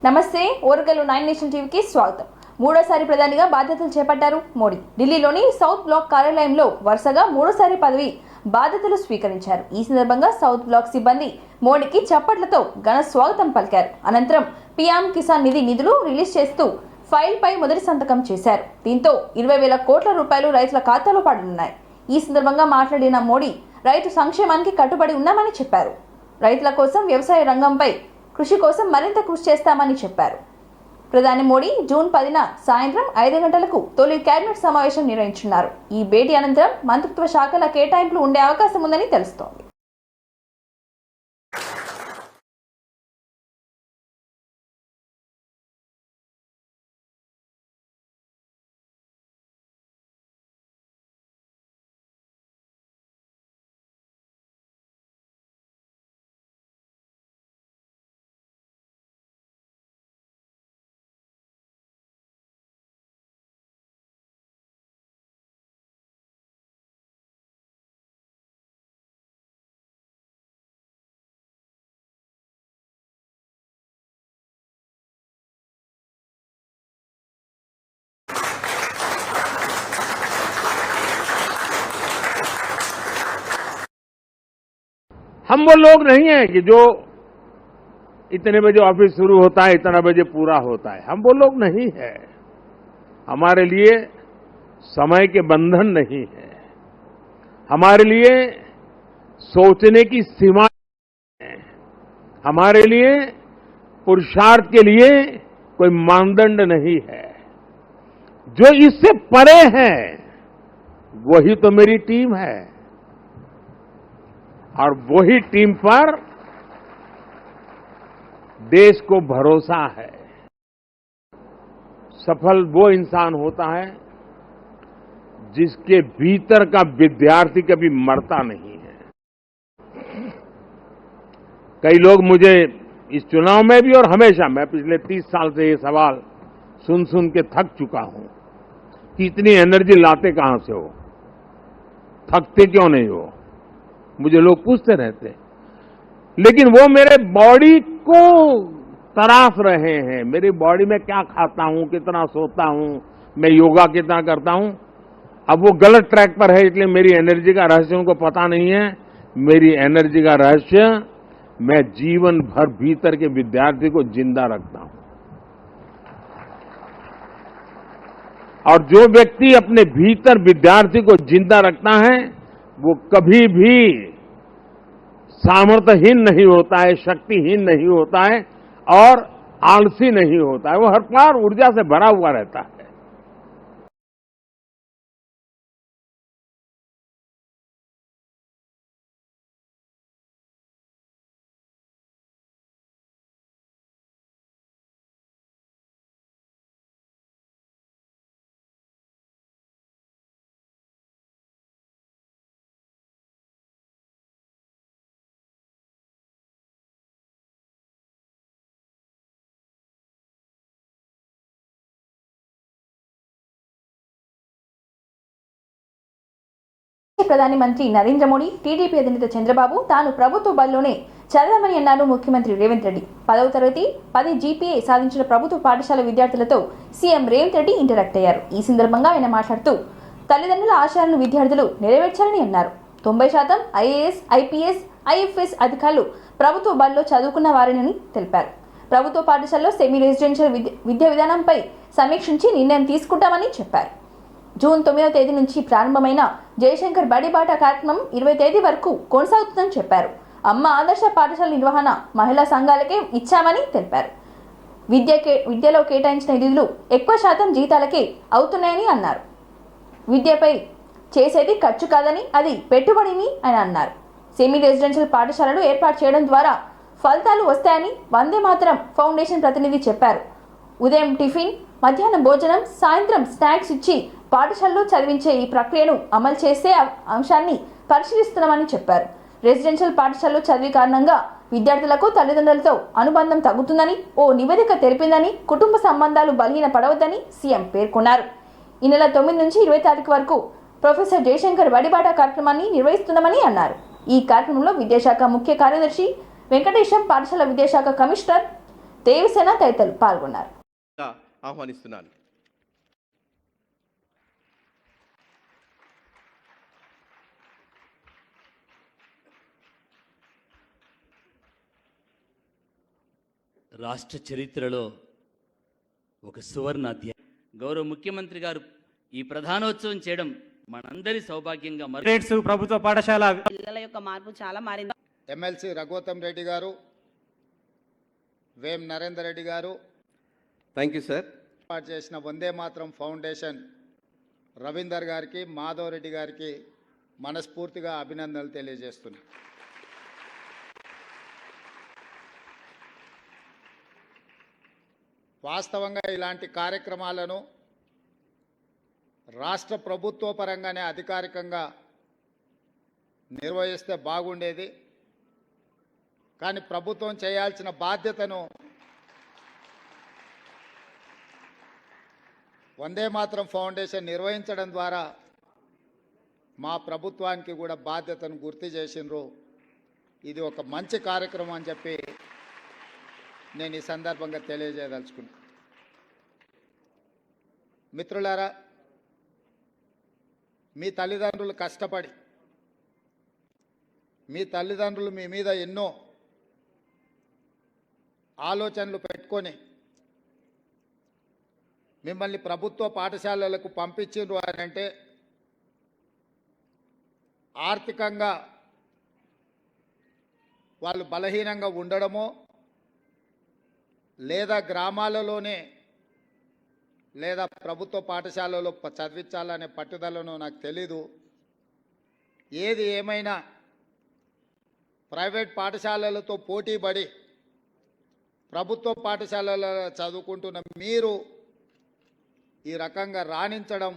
నమస్తే ఓర్గలు 9 నేషన్ టీవీకి స్వాగతం. మూడోసారి ప్రధానిగా బాధ్యతలు చేపట్టారు మోడీ. ఢిల్లీలోని సౌత్ బ్లాక్ కార్యాలయంలో వరుసగా మూడోసారి పదవి బాధ్యతలు స్వీకరించారు. ఈ సందర్భంగా సౌత్ బ్లాక్ సిబ్బంది మోడీకి చప్పట్లతో ఘన స్వాగతం పలికారు. అనంతరం పీఎం కిసాన్ నిధి నిధులు రిలీజ్ చేస్తూ ఫైల్ పై మొదటి సంతకం చేశారు. దీంతో 20,000 కోట్ల రూపాయలు రైతుల ఖాతాలో పడనున్నాయి. ఈ సందర్భంగా మాట్లాడిన మోడీ రైతు సంక్షేమానికి కట్టుబడి ఉన్నామని చెప్పారు. రైతుల కోసం వ్యవసాయ రంగంపై కృషి కోసం మరింత కృషి చేస్తామని చెప్పారు. ప్రధాని మోడీ జూన్ 10న సాయంత్రం 5 గంటలకు తొలి కేబినెట్ సమావేశం నిర్వహించున్నారు. ఈ భేటీ అనంతరం మంత్రిత్వ శాఖల కేటాయింపులు ఉండే అవకాశం ఉందని తెలుస్తోంది. हम वो लोग नहीं हैं कि जो इतने बजे ऑफिस शुरू होता है इतना बजे पूरा होता है. हम वो लोग नहीं है. हमारे लिए समय के बंधन नहीं है. हमारे लिए सोचने की सीमा है. हमारे लिए पुरुषार्थ के लिए कोई मानदंड नहीं है. जो इससे परे है वही तो मेरी टीम है और वही टीम पर देश को भरोसा है. सफल वो इंसान होता है जिसके भीतर का विद्यार्थी कभी मरता नहीं है. कई लोग मुझे इस चुनाव में भी और हमेशा, मैं पिछले 30 साल से ये सवाल सुन सुन के थक चुका हूं कि इतनी एनर्जी लाते कहां से हो, थकते क्यों नहीं हो, मुझे लोग पूछते रहते. लेकिन वो मेरे बॉडी को तराश रहे हैं. मेरी बॉडी में क्या खाता हूं, कितना सोता हूं, मैं योगा कितना करता हूं. अब वो गलत ट्रैक पर है, इसलिए मेरी एनर्जी का रहस्य उनको पता नहीं है. मेरी एनर्जी का रहस्य मैं जीवन भर भीतर के विद्यार्थी को जिंदा रखता हूं. और जो व्यक्ति अपने भीतर विद्यार्थी को जिंदा रखता है वो कभी भी सामर्थ्यहीन नहीं होता है, शक्तिहीन नहीं होता है और आलसी नहीं होता है. वो हर बार ऊर्जा से भरा हुआ रहता है. ప్రధాని మంత్రి నరేంద్ర మోడీ, టీడీపీ అధినేత చంద్రబాబు తాను ప్రభుత్వ బడిలోనే చదవమని అన్నారు ముఖ్యమంత్రి రేవంత్ రెడ్డి. 10వ తరగతి 10 జీపీఏ సాధించిన ప్రభుత్వ పాఠశాల విద్యార్థులతో సీఎం రేవంత్ రెడ్డి ఇంటరాక్ట్ అయ్యారు. ఈ సందర్భంగా ఆయన మాట్లాడుతూ తల్లిదండ్రుల ఆశయాలను విద్యార్థులు నెరవేర్చాలని అన్నారు. 90% ఐఏఎస్, ఐపీఎస్, ఐఎఫ్ఎస్ అధికారులు ప్రభుత్వ బడిలో చదువుకున్న వారేనని తెలిపారు. ప్రభుత్వ పాఠశాలలో సెమీ రెసిడెన్షియల్ విద్యా విధానంపై సమీక్షించి నిర్ణయం తీసుకుంటామని చెప్పారు. జూన్ 9వ తేదీ నుంచి ప్రారంభమైన జయశంకర్ బడిబాట కార్యక్రమం 20వ తేదీ వరకు కొనసాగుతుందని చెప్పారు. అమ్మ ఆదర్శ పాఠశాల నిర్వహణ మహిళా సంఘాలకే ఇచ్చామని తెలిపారు. విద్యలో కేటాయించిన నిధులు ఎక్కువ శాతం జీతాలకే అవుతున్నాయని అన్నారు. విద్యపై చేసేది ఖర్చు కాదని అది పెట్టుబడిని అని అన్నారు. సెమీ రెసిడెన్షియల్ పాఠశాలలు ఏర్పాటు చేయడం ద్వారా ఫలితాలు వస్తాయని వందే మాతరం ఫౌండేషన్ ప్రతినిధి చెప్పారు. ఉదయం టిఫిన్, మధ్యాహ్నం భోజనం, సాయంత్రం స్నాక్స్ ఇచ్చి పాఠశాలలో చదివించే ఈ ప్రక్రియను అమలు చేసే అంశాన్ని పరిశీలిస్తున్నామని చెప్పారు. రెసిడెన్షియల్ పాఠశాలలో చదివి కారణంగా విద్యార్థులకు తల్లిదండ్రులతో అనుబంధం తగ్గుతుందని ఓ నివేదిక తెలిపిందని, కుటుంబ సంబంధాలు బలహీన పడవద్దని సీఎం పేర్కొన్నారు. ఈ నెల 9 నుంచి 20 తారీఖు వరకు ప్రొఫెసర్ జయశంకర్ బడిబాట కార్యక్రమాన్ని నిర్వహిస్తున్నామని అన్నారు. ఈ కార్యక్రమంలో విద్యాశాఖ ముఖ్య కార్యదర్శి వెంకటేశం, పాఠశాల విద్యాశాఖ కమిషనర్ దేవసేన తదితరులు పాల్గొన్నారు. ఆహ్వానిస్తున్నాను. రాష్ట్ర చరిత్రలో ఒక సువర్ణ అధ్యాయం. గౌరవ ముఖ్యమంత్రి గారు ఈ ప్రధానోత్సవం చేయడం మనందరి సౌభాగ్యంగా ప్రభుత్వ పాఠశాల పిల్లల యొక్క మార్పు చాలా మారింది. ఎమ్మెల్సీ రఘోత్తం రెడ్డి గారు, వేం నరేందర్ రెడ్డి గారు, థ్యాంక్ యూ సార్. ఏర్పాటు చేసిన వందే మాతరం ఫౌండేషన్ రవీందర్ గారికి, మాధవ్ రెడ్డి గారికి మనస్ఫూర్తిగా అభినందనలు తెలియజేస్తున్నాను. వాస్తవంగా ఇలాంటి కార్యక్రమాలను రాష్ట్ర ప్రభుత్వ పరంగానే అధికారికంగా నిర్వహిస్తే బాగుండేది. కానీ ప్రభుత్వం చేయాల్సిన బాధ్యతను వందే మాతరం ఫౌండేషన్ నిర్వహించడం ద్వారా మా ప్రభుత్వానికి కూడా బాధ్యతను గుర్తు చేసినారు. ఇది ఒక మంచి కార్యక్రమం అని చెప్పి నేను ఈ సందర్భంగా తెలియజేయదలుచుకున్నాను. మిత్రులారా, మీ తల్లిదండ్రులు కష్టపడి, మీ తల్లిదండ్రులు మీ మీద ఎన్నో ఆలోచనలు పెట్టుకొని మిమ్మల్ని ప్రభుత్వ పాఠశాలలకు పంపించిండ్రు అని అంటే ఆర్థికంగా వాళ్ళు బలహీనంగా ఉండడమో లేదా గ్రామాలలోనే లేదా ప్రభుత్వ పాఠశాలలో చదివించాలనే పట్టుదలను నాకు తెలీదు. ఏది ఏమైనా ప్రైవేట్ పాఠశాలలతో పోటీపడి ప్రభుత్వ పాఠశాలలో చదువుకుంటున్న మీరు ఈ రకంగా రాణించడం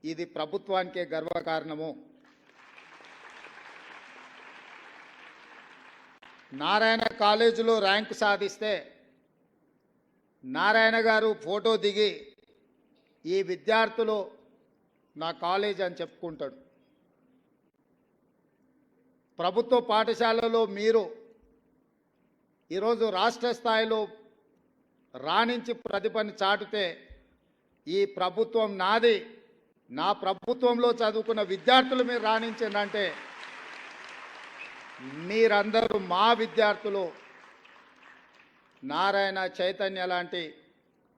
ఇది ప్రభుత్వానికే గర్వకారణము. నారాయణ కాలేజీలో ర్యాంకు సాధిస్తే నారాయణ గారు ఫోటో దిగి ఈ విద్యార్థులు నా కాలేజ్ అని చెప్పుకుంటాడు. ప్రభుత్వ పాఠశాలలో మీరు ఈరోజు రాష్ట్ర స్థాయిలో రాణించి ప్రతిభను చాటితే ఈ ప్రభుత్వం నాది, నా ప్రభుత్వంలో చదువుకున్న విద్యార్థులు మీరు రాణించిందంటే మీరందరూ మా విద్యార్థులు. నారాయణ, చైతన్య లాంటి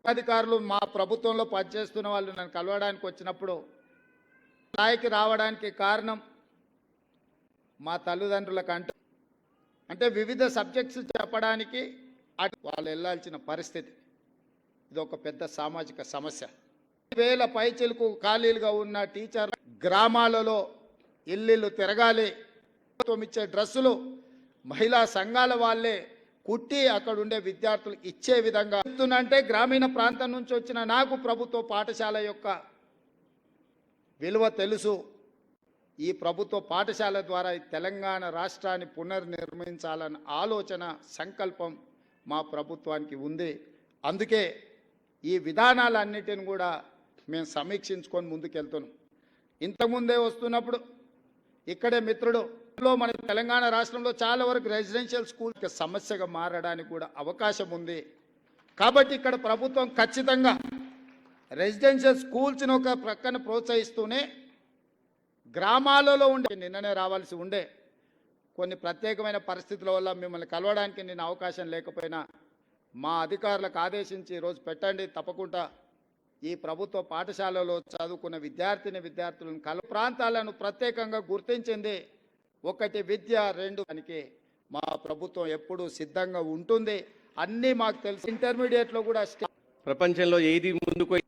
అధికారులు మా ప్రభుత్వంలో పనిచేస్తున్న వాళ్ళు నన్ను కలవడానికి వచ్చినప్పుడు స్థాయికి రావడానికి కారణం మా తల్లిదండ్రుల కంటే అంటే వివిధ సబ్జెక్ట్స్ చెప్పడానికి వాళ్ళు వెళ్ళాల్సిన పరిస్థితి. ఇది ఒక పెద్ద సామాజిక సమస్య. 1000 పైచిలకు ఖాళీలుగా ఉన్న టీచర్ గ్రామాలలో ఇల్లు తిరగాలి. ఇచ్చే డ్రెస్సులు మహిళా సంఘాల వాళ్ళే కుట్టి అక్కడ ఉండే విద్యార్థులు ఇచ్చే విధంగా అంటే గ్రామీణ ప్రాంతం నుంచి వచ్చిన నాకు ప్రభుత్వ పాఠశాల యొక్క విలువ తెలుసు. ఈ ప్రభుత్వ పాఠశాల ద్వారా తెలంగాణ రాష్ట్రాన్ని పునర్నిర్మించాలన్న ఆలోచన, సంకల్పం మా ప్రభుత్వానికి ఉంది. అందుకే ఈ విధానాలన్నిటిని కూడా మేము సమీక్షించుకొని ముందుకెళ్తున్నాం. ఇంతకుముందే వస్తున్నప్పుడు ఇక్కడే మిత్రుడు మన తెలంగాణ రాష్ట్రంలో చాలా వరకు రెసిడెన్షియల్ స్కూల్ సమస్యగా మారడానికి కూడా అవకాశం ఉంది. కాబట్టి ఇక్కడ ప్రభుత్వం ఖచ్చితంగా రెసిడెన్షియల్ స్కూల్స్ని ఒక ప్రక్కన ప్రోత్సహిస్తూనే గ్రామాలలో ఉండే నిన్ననే రావాల్సి ఉండే కొన్ని ప్రత్యేకమైన పరిస్థితుల వల్ల మిమ్మల్ని కలవడానికి నేను అవకాశం లేకపోయినా మా అధికారులకు ఆదేశించి ఈరోజు పెట్టండి, తప్పకుండా ఈ ప్రభుత్వ పాఠశాలలో చదువుకున్న విద్యార్థులను ప్రాంతాలను ప్రత్యేకంగా గుర్తించింది. 1 విద్య, 2 దానికి మా ప్రభుత్వం ఎప్పుడూ సిద్ధంగా ఉంటుంది. అన్నీ మాకు తెలుసు. ఇంటర్మీడియట్లో కూడా ప్రపంచంలో ఏది ముందుకు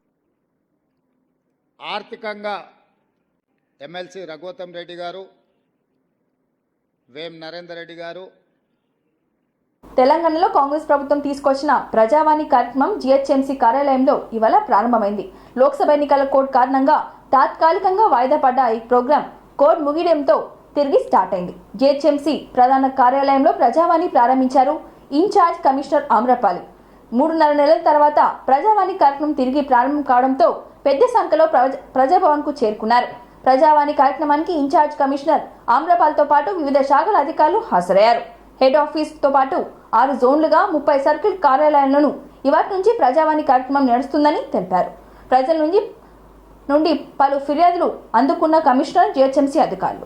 ఆర్థికంగా ఎమ్మెల్సీ రఘోత్తం రెడ్డి గారు, వేం నరేందర్ రెడ్డి గారు. తెలంగాణలో కాంగ్రెస్ ప్రభుత్వం తీసుకొచ్చిన ప్రజావాణి కార్యక్రమం జీహెచ్ఎంసీ కార్యాలయంలో ఇవాళ ప్రారంభమైంది. లోక్సభ ఎన్నికల కోడ్ కారణంగా తాత్కాలికంగా వాయిదా పడ్డ ఈ ప్రోగ్రాం కోడ్ ముగియడంతో తిరిగి స్టార్ట్ అయింది. జీహెచ్ఎంసీ ప్రధాన కార్యాలయంలో ప్రజావాణి ప్రారంభించారు ఇన్ఛార్జ్ కమిషనర్ ఆమ్రపాలి. 3.5 నెలల తర్వాత ప్రజావాణి కార్యక్రమం తిరిగి ప్రారంభం కావడంతో పెద్ద సంఖ్యలో ప్రజాభవన్కు చేరుకున్నారు. ప్రజావాణి కార్యక్రమానికి ఇన్ఛార్జ్ కమిషనర్ ఆమ్రపాల్తో పాటు వివిధ శాఖల అధికారులు హాజరయ్యారు. హెడ్ ఆఫీస్తో పాటు 6 జోన్లుగా 30 సర్కిల్ కార్యాలయాలను ఇవాటి నుంచి ప్రజావాణి కార్యక్రమం నడుస్తుందని తెలిపారు. ప్రజల నుండి పలు ఫిర్యాదులు అందుకున్న కమిషనర్, జిహెచ్ఎంసీ అధికారులు.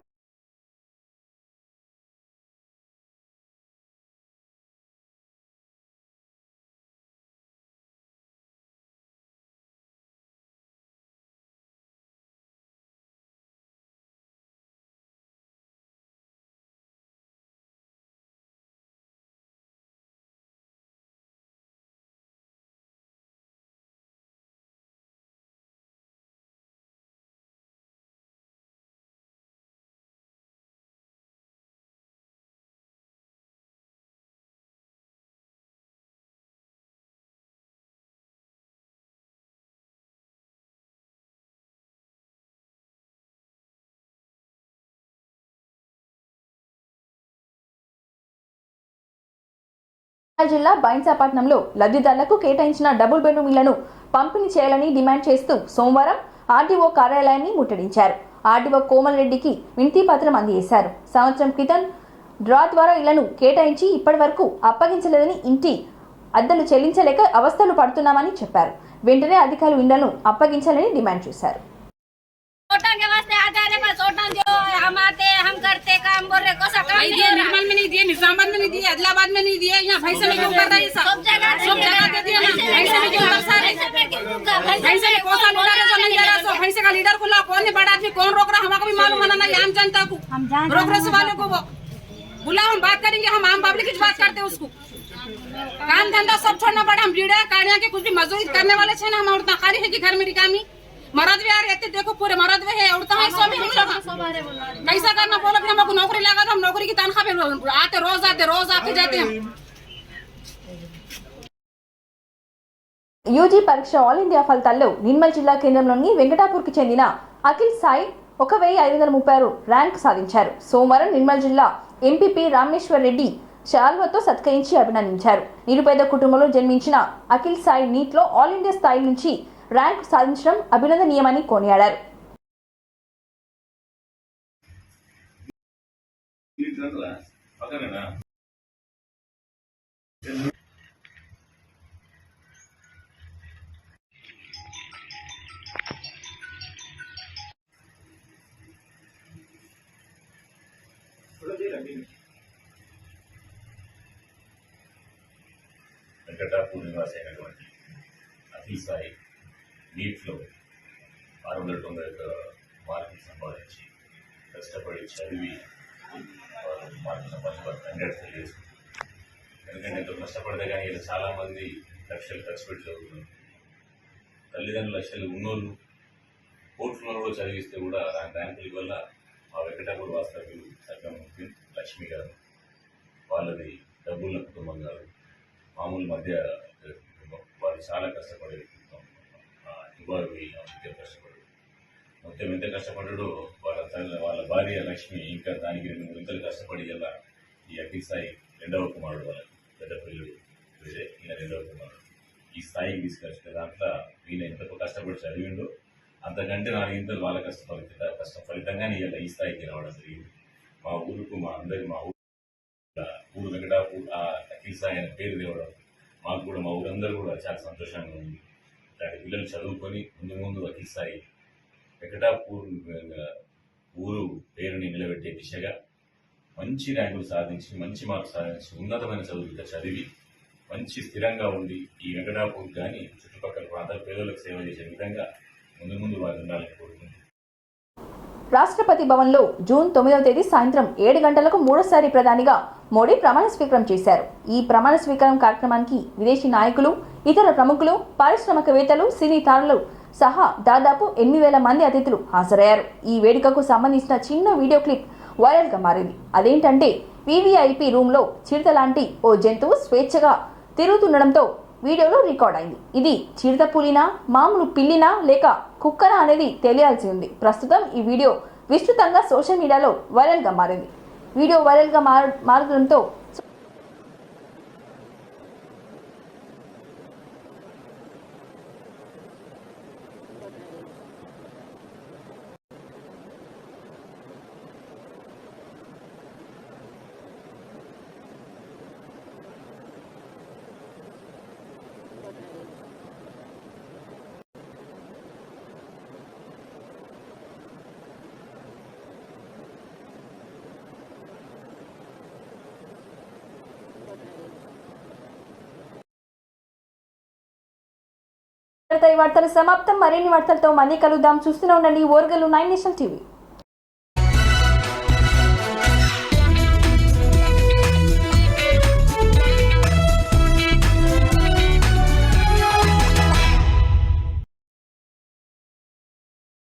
జిల్లా బైన్సాపట్నంలో లబ్ధిదారులకు కేటాయించిన డబుల్ బెడ్రూమ్ ఇళ్లను పంపిణీ చేయాలని డిమాండ్ చేస్తూ సోమవారం ఆర్డీఓ కార్యాలయాన్ని ముట్టడించారు. ఆర్డీఓ కోమల్ రెడ్డికి వినతి పత్రం అందజేశారు. సంవత్సరం క్రితం డ్రా ద్వారా ఇళ్లను కేటాయించి ఇప్పటి వరకు అప్పగించలేదని, ఇంటి అద్దెలు చెల్లించలేక అవస్థలు పడుతున్నామని చెప్పారు. వెంటనే అధికారులు ఇళ్లను అప్పగించాలని డిమాండ్ చేశారు. के वास्ते आ जा रहे बस ओटन जो हम आते हम करते काम बोल रहे कोसा काम दिए निर्मल में नहीं दिए, निजामाबाद में नहीं दिए, आदिलाबाद में नहीं दिए, यहाँ फैसल में क्यों कर रहा है सब जगह दे दिए ना। फैसल में क्यों कर सारे फैसल में कोसा लूटा रहे जो नहीं दे रहा सो फैसल का लीडर को ला कौन है बड़ा आदमी कौन रोक रहा हमको भी मालूम होना नहीं, आम जनता को रोक रहे वालों को वो बुला हम बात करेंगे, हम आम पब्लिक की बात करते उसको काम धंधा सब छोड़ना पड़ा। हम लीडर कार्य के कुछ भी मजदूरी करने वाले छे ना, हम उड़ता खाली है कि घर में रिकामी मरद भी आ रहे थे, देखो पूरे मरद में है उड़ता है सब कैसा करना बोलो कि हमको नौकरी लगा तो हम नौकरी की तनख्वाह पे आते रोज आते जाते हैं। యూజీ పరీక్ష ఆల్ ఇండియా ఫలితాల్లో నిర్మల్ జిల్లా కేంద్రంలోని వెంకటాపూర్కి చెందిన అఖిల్ సాయి 1536 ర్యాంక్ సాధించారు. సోమవారం నిర్మల్ జిల్లా ఎంపీపీ రామేశ్వర్ రెడ్డి శాల్వతో సత్కరించి అభినందించారు. నిరుపేద కుటుంబంలో జన్మించిన అఖిల్ సాయి నీట్లో ఆల్ ఇండియా స్థాయి నుంచి ర్యాంక్ సాధించడం అభినందనీయమని కొనియాడారు. వెంకటాపూర్ నివాసి అయినటువంటి అఖిల్ సాయి నీట్లో 691 మార్కులు సంపాదించి కష్టపడి చదివి మార్కులు సంపాదించి 100 తెలియజేస్తుంది. ఎందుకంటే ఎంతో కష్టపడితే కానీ ఇలా చాలామంది లక్షలు ఖర్చు పెట్టి చదువుతున్నారు. తల్లిదండ్రులు లక్షలు ఉన్నోళ్ళు కోట్లలో కూడా చదివిస్తే కూడా ర్యాంకుల వల్ల మా వెంకటాపూర్ వాస్తవ్యులు సర్గమూర్తి లక్ష్మి గారు వాళ్ళది డబ్బుల కుటుంబం గారు మామూలు మధ్య వాళ్ళు చాలా కష్టపడే కష్టపడు మొత్తం ఎంత కష్టపడ్డాడో వాళ్ళ భార్య లక్ష్మి ఇంకా దానికి 2 ఇంతలు కష్టపడి ఇలా ఈ అఖిల్ సాయి 2వ కుమారుడు, వాళ్ళకి పెద్ద పిల్లడు వేరే, ఈయన 2వ కుమారుడు ఈ స్థాయికి తీసుకొచ్చిన దాంట్లో ఈయన ఎంత కష్టపడి చదివిండో అంతకంటే 4 ఇంతలు వాళ్ళ కష్టం ఫలితంగానే ఇలా ఈ స్థాయికి రావడం జరిగింది. మా ఊరుకు మా ఊరు వెంకటాపూర్ ఆ అఖిల్ సాయి అనే పేరు తేవడం మాకు కూడా మా ఊరందరూ కూడా చాలా సంతోషంగా ఉంది. ఇలాంటి పిల్లలు చదువుకొని ముందు అఖిల్ సాయి వెంకటాపూర్ ఊరు పేరుని నిలబెట్టే దిశగా మంచి ర్యాంకులు సాధించి మంచి మార్కులు సాధించి ఉన్నతమైన చదువులు చదివి మంచి స్థిరంగా ఉండి ఈ వెంకటాపూర్ కానీ చుట్టుపక్కల ప్రాంతాల పేదలకు సేవ చేసే విధంగా ముందు వారు ఉండాలని కోరుకుంటున్నాను. రాష్ట్రపతి భవన్లో జూన్ 9వ తేదీ సాయంత్రం 7 గంటలకు మూడోసారి ప్రధానిగా మోడీ ప్రమాణ స్వీకారం చేశారు. ఈ ప్రమాణ స్వీకారం కార్యక్రమానికి విదేశీ నాయకులు, ఇతర ప్రముఖులు, పారిశ్రామికవేత్తలు, సినీ తారలు సహా దాదాపు 8,000 మంది అతిథులు హాజరయ్యారు. ఈ వేడుకకు సంబంధించిన చిన్న వీడియో క్లిప్ వైరల్గా మారింది. అదేంటంటే వీవీఐపీ రూమ్లో చిరుత లాంటి ఓ జంతువు స్వేచ్ఛగా తిరుగుతుండడంతో వీడియోలో రికార్డ్ అయింది. ఇది చిరుత పులినా, మామూలు పిల్లినా లేక కుక్కనా అనేది తెలియాల్సి ఉంది. ప్రస్తుతం ఈ వీడియో విస్తృతంగా సోషల్ మీడియాలో వైరల్గా మారింది. వీడియో వైరల్గా మారడంతో ఈ వార్తలు సమాప్తం. మరిన్ని వార్తలతో మళ్ళీ కలుద్దాం. చూస్తూనే ఉండండి ఓర్గలు 9 నేషన్ టీవీ.